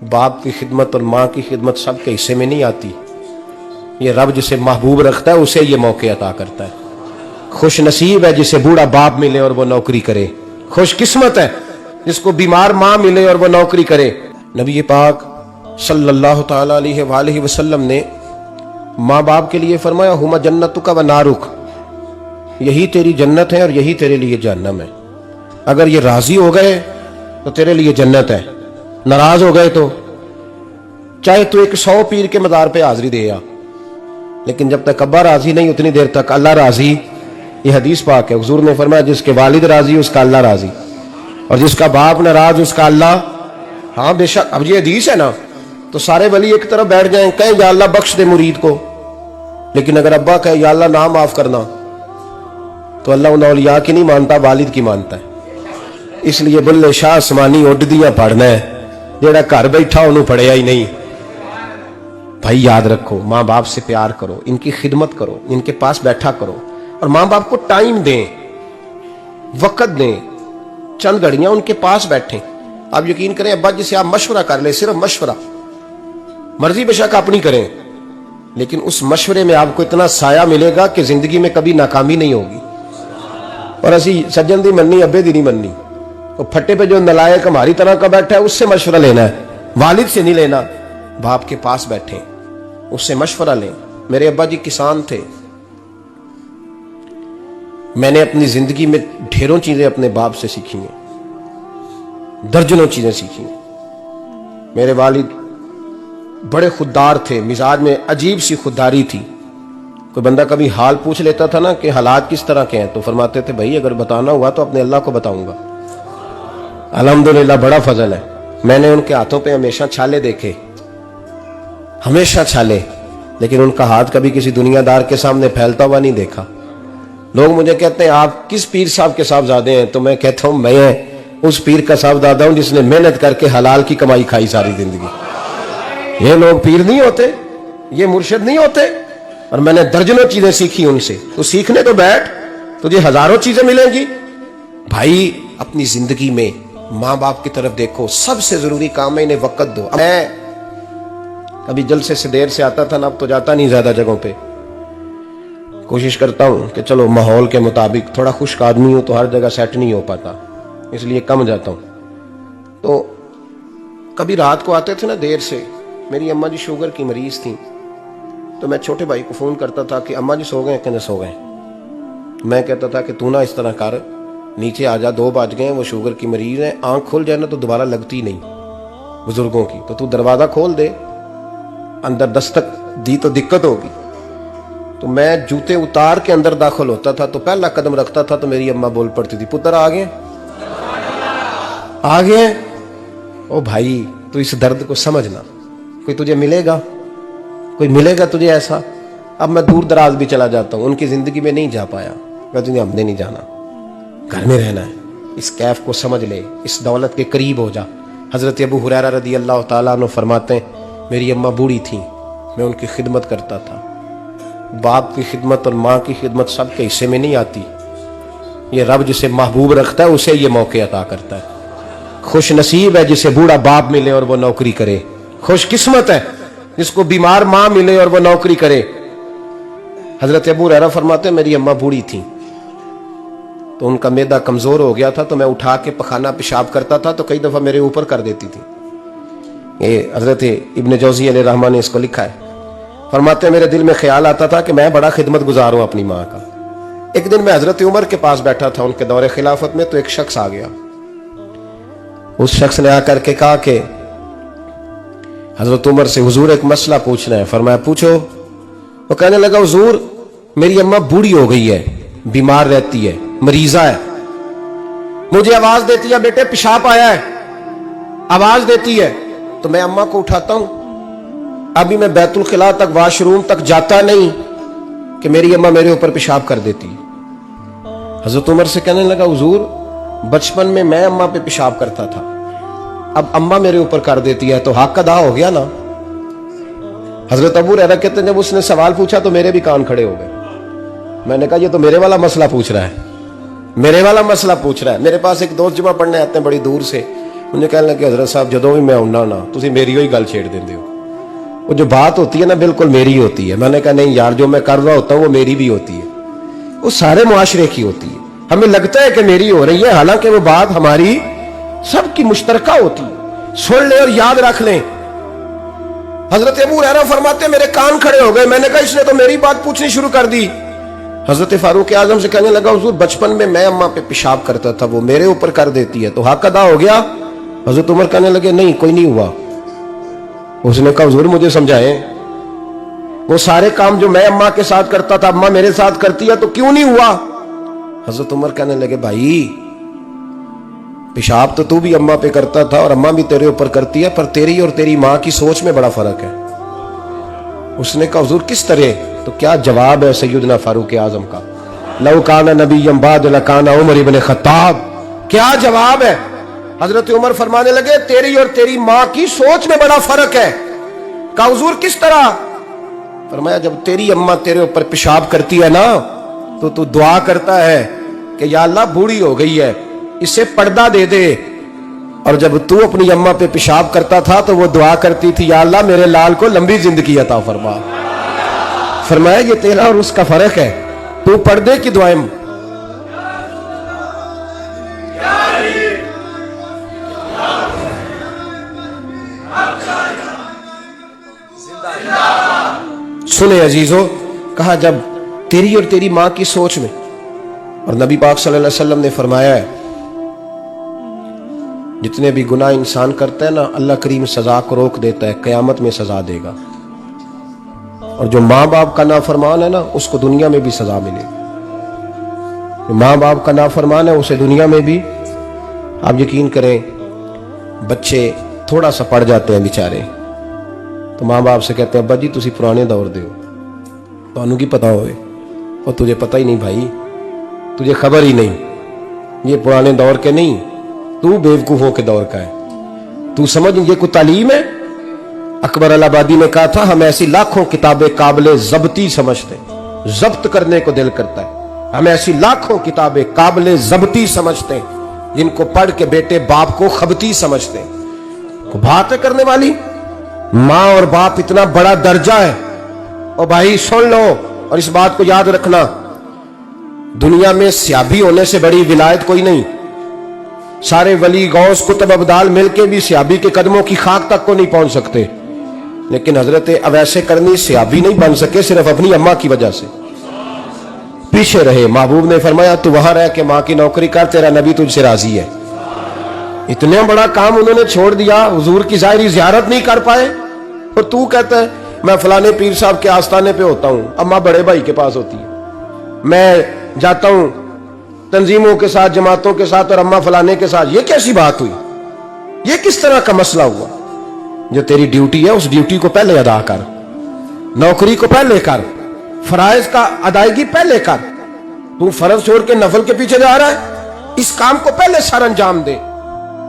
बाप की खिदमत और माँ की खिदमत सबके हिस्से में नहीं आती। ये रब जिसे महबूब रखता है उसे ये मौके अता करता है। खुश नसीब है जिसे बूढ़ा बाप मिले और वो नौकरी करे। खुश किस्मत है जिसको बीमार माँ मिले और वो नौकरी करे। नबी पाक सल्लल्लाहु ताला अलैहि वसल्लम ने माँ बाप के लिए फरमाया, हुमा जन्नतुका व नारुक, यही तेरी जन्नत है और यही तेरे लिए जहन्नम है। अगर ये राजी हो गए तो तेरे लिए जन्नत है, नाराज हो गए तो चाहे तू 100 पीर के मज़ार पे हाजिरी दे आ, लेकिन जब तक अब्बा राजी नहीं उतनी देर तक अल्लाह राजी। ये हदीस पाक है, हुजूर ने फरमाया जिसके वालिद राजी उसका अल्लाह राजी, और जिसका बाप नाराज उसका अल्लाह। हाँ बेशक, अब ये हदीस है ना, तो सारे वली एक तरफ बैठ जाएं, कहें या अल्लाह बख्श दे मुरीद को, लेकिन अगर अब्बा कहे या अल्लाह ना माफ करना, तो अल्लाह उन औलिया की नहीं मानता, वालिद की मानता है। इसलिए बुल्ले शाह आसमानी उड दियां पढ़ना है, जेड़ा घर बैठा उन्होंने पढ़िया ही नहीं। भाई याद रखो, माँ बाप से प्यार करो, इनकी खिदमत करो, इनके पास बैठा करो, और माँ बाप को टाइम दें, वक्त दें, चंद घड़ियां उनके पास बैठें। आप यकीन करें, अब्बा जी से आप मशवरा कर ले, सिर्फ मशवरा, मर्जी बेशक अपनी करें, लेकिन उस मशवरे में आपको इतना साया मिलेगा कि जिंदगी में कभी नाकामी नहीं होगी। और असी सज्जन दी मननी, अब्बे दी नहीं मननी। तो फट्टे पे जो नलायक हमारी तरह का बैठा है उससे मशवरा लेना है, वालिद से नहीं लेना। बाप के पास बैठे, उससे मशवरा लें। मेरे अब्बा जी किसान थे, मैंने अपनी जिंदगी में ढेरों चीजें अपने बाप से सीखी हैं, दर्जनों चीजें सीखी हैं। मेरे वालिद बड़े खुददार थे, मिजाज में अजीब सी खुददारी थी। कोई बंदा कभी हाल पूछ लेता था ना कि हालात किस तरह के हैं, तो फरमाते थे भाई अगर बताना हुआ तो अपने अल्लाह को बताऊंगा। अल्हम्दुलिल्लाह बड़ा फजल है, मैंने उनके हाथों पे हमेशा छाले देखे, हमेशा छाले, लेकिन उनका हाथ कभी किसी दुनियादार के सामने फैलता हुआ नहीं देखा। लोग मुझे कहते हैं आप किस पीर साहब के साहबजादे हैं, तो मैं कहता हूं मैं उस पीर का साहबजादा हूं जिसने मेहनत करके हलाल की कमाई खाई सारी जिंदगी। ये लोग पीर नहीं होते, ये मुर्शिद नहीं होते, और मैंने दर्जनों चीजें सीखी उनसे। तो सीखने तो बैठ, तुझे हजारों चीजें मिलेंगी। भाई अपनी जिंदगी में माँ बाप की तरफ देखो, सबसे जरूरी काम है इन्हें वक्त दो। मैं कभी जलसे से देर से आता था ना, अब तो जाता नहीं ज्यादा जगहों पे, कोशिश करता हूं कि चलो माहौल के मुताबिक, थोड़ा खुश्क आदमी हूं तो हर जगह सेट नहीं हो पाता, इसलिए कम जाता हूं। तो कभी रात को आते थे ना देर से, मेरी अम्मा जी शुगर की मरीज थी, तो मैं छोटे भाई को फोन करता था कि अम्मा जी सो गए, कहने सो गए। मैं कहता था कि तू ना इस तरह कर, नीचे आ जा, 2 बज गए, वो शुगर की मरीज है, आंख खुल जाए ना तो दोबारा लगती नहीं बुजुर्गों की, तो तू दरवाजा खोल दे, अंदर दस्तक दी तो दिक्कत होगी। तो मैं जूते उतार के अंदर दाखिल होता था, तो पहला कदम रखता था तो मेरी अम्मा बोल पड़ती थी, पुत्र आ गए, आ गए। ओ भाई तू इस दर्द को समझना, कोई तुझे मिलेगा, कोई मिलेगा तुझे ऐसा। अब मैं दूर दराज भी चला जाता हूँ, उनकी जिंदगी में नहीं जा पाया, मैं तुझे हमने नहीं जाना, घर में रहना है। इस कैफ को समझ ले, इस दौलत के करीब हो जा। हजरत अबू हुरैरा रदी अल्लाह ताला अन्हु फरमाते हैं, मेरी अम्मा बूढ़ी थी, मैं उनकी खिदमत करता था। बाप की खिदमत और माँ की खिदमत सबके हिस्से में नहीं आती। ये रब जिसे महबूब रखता है उसे ये मौके अता करता है। खुश नसीब है जिसे बूढ़ा बाप मिले और वो नौकरी करे। खुश किस्मत है जिसको बीमार माँ मिले और वो नौकरी करे। हजरत अबू हुरैरा फरमाते हैं, मेरी अम्मा बूढ़ी थी तो उनका मैदा कमजोर हो गया था, तो मैं उठा के पखाना पेशाब करता था तो कई दफा मेरे ऊपर कर देती थी। ये हजरत इब्न जौजी अलैहि रहमान ने इसको लिखा है। फरमाते मेरे दिल में ख्याल आता था कि मैं बड़ा खिदमत गुजार हूं अपनी माँ का। एक दिन मैं हजरत उमर के पास बैठा था उनके दौरे खिलाफत में, तो एक शख्स आ गया। उस शख्स ने आकर के कहा कि हजरत उमर से हुजूर एक मसला पूछना है। फरमाया पूछो। वो कहने लगा, हुजूर मेरी अम्मा बूढ़ी हो गई है, बीमार रहती है, मरीजा है, मुझे आवाज देती है बेटे पेशाब आया है, आवाज देती है, तो मैं अम्मा को उठाता हूं। अभी मैं बैतुल खिला तक, वॉशरूम तक जाता नहीं कि मेरी अम्मा मेरे ऊपर पेशाब कर देती है। हजरत उमर से कहने लगा, हुजूर बचपन में मैं अम्मा पे पेशाब करता था, अब अम्मा मेरे ऊपर कर देती है, तो हक अदा हो गया ना। हजरत अबू हुरैरा कहते हैं, जब उसने सवाल पूछा तो मेरे भी कान खड़े हो गए। मैंने कहा ये तो मेरे वाला मसला पूछ रहा है, मेरे वाला मसला पूछ रहा है। मेरे पास एक दोस्त जुमा पढ़ने आते हैं बड़ी दूर से, انہیں کہنے لگے حضرت صاحب جدوں بھی میں آنا نا تسی میری ہوئی گل چھیڑ دیندے ہو, وہ جو بات ہوتی ہے نا بالکل میری ہوتی ہے. میں نے کہا نہیں یار جو میں کر رہا ہوتا ہوں وہ میری بھی ہوتی ہے, وہ سارے معاشرے کی ہوتی ہے. ہمیں لگتا ہے کہ میری ہو رہی ہے, حالانکہ وہ بات ہماری سب کی مشترکہ ہوتی ہے. سن لیں اور یاد رکھ لیں. حضرت ابو ہریرہ فرماتے میرے کان کھڑے ہو گئے. میں نے کہا اس نے تو میری بات پوچھنی شروع کر دی. حضرت فاروق اعظم سے کہنے لگا حضور بچپن میں اماں پہ پیشاب کرتا تھا, وہ میرے اوپر کر دیتی ہے تو حق ادا ہو گیا؟ حضرت عمر کہنے لگے نہیں کوئی نہیں ہوا. اس نے کہا حضور مجھے سمجھائیں, وہ سارے کام جو میں اماں کے ساتھ کرتا تھا اماں میرے ساتھ کرتی ہے تو کیوں نہیں ہوا؟ حضرت عمر کہنے لگے بھائی پیشاب تو بھی اماں پہ کرتا تھا اور اماں بھی تیرے اوپر کرتی ہے, پر تیری اور تیری ماں کی سوچ میں بڑا فرق ہے. اس نے کہا حضور کس طرح؟ تو کیا جواب ہے سیدنا فاروق اعظم کا, لو کان نبی بعد لکان عمر ابن خطاب. کیا جواب ہے؟ حضرت عمر فرمانے لگے تیری اور تیری ماں کی سوچ میں بڑا فرق ہے. کہا حضور کس طرح؟ فرمایا جب تیری اماں تیرے اوپر پیشاب کرتی ہے نا تو دعا کرتا ہے کہ یا اللہ بوڑھی ہو گئی ہے اسے پردہ دے دے, اور جب تو اپنی اماں پہ پیشاب کرتا تھا تو وہ دعا کرتی تھی یا اللہ میرے لال کو لمبی زندگی عطا فرما. فرمایا یہ تیرا اور اس کا فرق ہے, تو پردے کی دعائیں. سنے عزیزو, کہا جب تیری اور تیری ماں کی سوچ میں, اور نبی پاک صلی اللہ علیہ وسلم نے فرمایا ہے جتنے بھی گناہ انسان کرتا ہے نا اللہ کریم سزا کو روک دیتا ہے, قیامت میں سزا دے گا. اور جو ماں باپ کا نافرمان ہے نا اس کو دنیا میں بھی سزا ملے گی. جو ماں باپ کا نافرمان ہے اسے دنیا میں بھی. آپ یقین کریں بچے تھوڑا سا پڑ جاتے ہیں بیچارے تو ماں باپ سے کہتے ہیں ابا جی تسی پرانے دور دے ہو, تو انہوں کی پتا ہوئے, اور تجھے پتہ ہی نہیں بھائی, تجھے خبر ہی نہیں, یہ پرانے دور کے نہیں, تو بیوقوفوں کے دور کا ہے. تو سمجھ یہ کوئی تعلیم ہے؟ اکبر الہآبادی نے کہا تھا ہم ایسی لاکھوں کتابیں قابل ضبطی سمجھتے ہیں, ضبط کرنے کو دل کرتا ہے, ہم ایسی لاکھوں کتابیں قابل ضبطی سمجھتے ہیں جن کو پڑھ کے بیٹے باپ کو خبتی سمجھتے ہیں. کو بات ہے کرنے والی, ماں اور باپ اتنا بڑا درجہ ہے. اور بھائی سن لو اور اس بات کو یاد رکھنا, دنیا میں سیابی ہونے سے بڑی ولایت کوئی نہیں. سارے ولی غوث کتب ابدال مل کے بھی سیابی کے قدموں کی خاک تک کو نہیں پہنچ سکتے, لیکن حضرت اویس کرنی سیابی نہیں بن سکے صرف اپنی اماں کی وجہ سے, پیچھے رہے. محبوب نے فرمایا تو وہاں رہ کے ماں کی نوکری کر, تیرا نبی تجھ سے راضی ہے. اتنا بڑا کام انہوں نے چھوڑ دیا, حضور کی ظاہری زیارت نہیں کر پائے, اور تو کہتا ہے میں فلانے پیر صاحب کے آستانے پہ ہوتا ہوں, اماں بڑے بھائی کے پاس ہوتی ہے, میں جاتا ہوں تنظیموں کے ساتھ جماعتوں کے ساتھ اور اماں فلانے کے ساتھ. یہ کیسی بات ہوئی؟ یہ کس طرح کا مسئلہ ہوا؟ جو تیری ڈیوٹی ہے اس ڈیوٹی کو پہلے ادا کر, نوکری کو پہلے کر, فرائض کا ادائیگی پہلے کر. تو فرض چھوڑ کے نفل کے پیچھے جا رہا ہے, اس کام کو پہلے سر انجام دے.